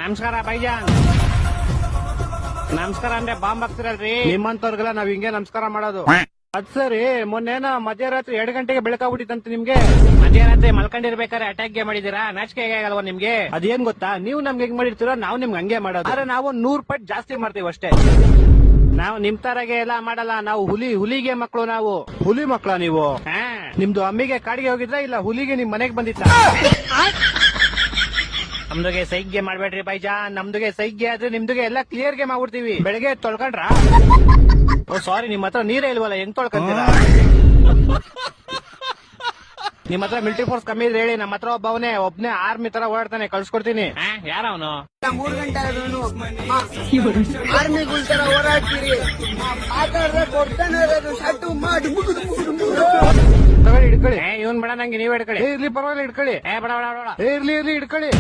ನಮಸ್ಕಾರ ಬೈಜಾನ್. ನಮಸ್ಕಾರ ಅಂದ್ರೆ ಬಾಂಬ್ ಹಾಕ್ತಿರಲ್ರಿ, ನಿಮ್ಮಂತವ್ರಿಗೆಲ್ಲ ನಾವ್ ಹಿಂಗೆ ನಮಸ್ಕಾರ ಮಾಡೋದು. ಅದ್ ಸರಿ, ಮೊನ್ನೇನ ಮಧ್ಯರಾತ್ರಿ 2 ಗಂಟೆಗೆ ಬೆಳಕಾಗ್ಬಿಟ್ಟಿತ್ತಂತೆ ನಿಮ್ಗೆ. ಮಧ್ಯರಾತ್ರಿ ಮಲ್ಕೊಂಡಿರ್ಬೇಕಾದ್ರೆ ಅಟ್ಯಾಕ್ ಮಾಡಿದೀರಾ? ನಾಚಿಕೆ ಆಗಲ್ವಾ ನಿಮ್ಗೆ? ಅದೇನ್ ಗೊತ್ತಾ, ನೀವು ನಮ್ಗೆ ಹೆಂಗ್ ಮಾಡಿರ್ತೀರೋ ನಾವು ನಿಮ್ಗೆ ಹಂಗೆ ಮಾಡೋದು. ಆದ್ರೆ ನಾವು 100 ಪಟ್ಟು ಜಾಸ್ತಿ ಮಾಡ್ತೀವಿ ಅಷ್ಟೇ. ನಾವು ನಿಮ್ ತರಗೆ ಎಲ್ಲ ಮಾಡಲ್ಲ. ನಾವು ಹುಲಿಗೆ ಮಕ್ಕಳು. ನಾವು ಹುಲಿ ಮಕ್ಕಳ ನೀವು? ನಿಮ್ದು ಅಮ್ಮಿಗೆ ಕಾಡಿಗೆ ಹೋಗಿದ್ರ ಇಲ್ಲ ಹುಲಿಗೆ ನಿಮ್ ಮನೆಗ್ ಬಂದಿತ್ತ? ನಮ್ದುಗೆ ಸೈಗ್ಗೆ ಮಾಡ್ಬೇಡ್ರಿ ಬೈಜಾನ್. ನಮ್ದುಗೆ ಸೈಗ್ಗೆ ಆದ್ರೆ ನಿಮ್ದುಗೆ ಎಲ್ಲ ಕ್ಲಿಯರ್ ಗೆ ಮಾಡ್ಬಿಡ್ತೀವಿ. ಬೆಳಗ್ಗೆ ತೊಳ್ಕೊಂಡ್ರ? ಓ ಸಾರಿ, ನಿಮ್ ಹತ್ರ ನೀರೇ ಇಲ್ವಲ್ಲ, ಹೆಂಗ್ ತೊಳ್ಕೊಂತೀರಾ? ನಿಮ್ ಹತ್ರ ಮಿಲಿಟರಿ ಫೋರ್ಸ್ ಕಮ್ಮಿ ಇದ್ರೆ ಹೇಳಿ, ನಮ್ಮ ಹತ್ರ ಒಬ್ನೇ ಆರ್ಮಿ ತರ ಓಡಾಡ್ತಾನೆ, ಕಳ್ಸ್ಕೊಡ್ತೀನಿ. ಯಾರ ಅವನು? 3 ಗಂಟೆ ಆರ್ಮಿಗಳ ತರ ಓಡಾಡ್ತೀರಿ, ಮಾತಾಡ್ರೆ ಕೊಡ್ತಾನೆ ಶಟ್ಟು ಮಾಡಿ ಹಿಡ್ಕೊಳ್ಳಿ. ಇವನ್ ಬೇಡ, ನಂಗೆ ನೀವೇ ಹಿಡ್ಕೊಳ್ಳಿ. ಇರ್ಲಿ ಪರವಾಗಿಲ್ಲ, ಹಿಡ್ಕೊಳ್ಳಿ. ಬೇಡ ಬೇಡ ಬೇಡ, ಇರ್ಲಿ ಹಿಡ್ಕೊಳ್ಳಿ.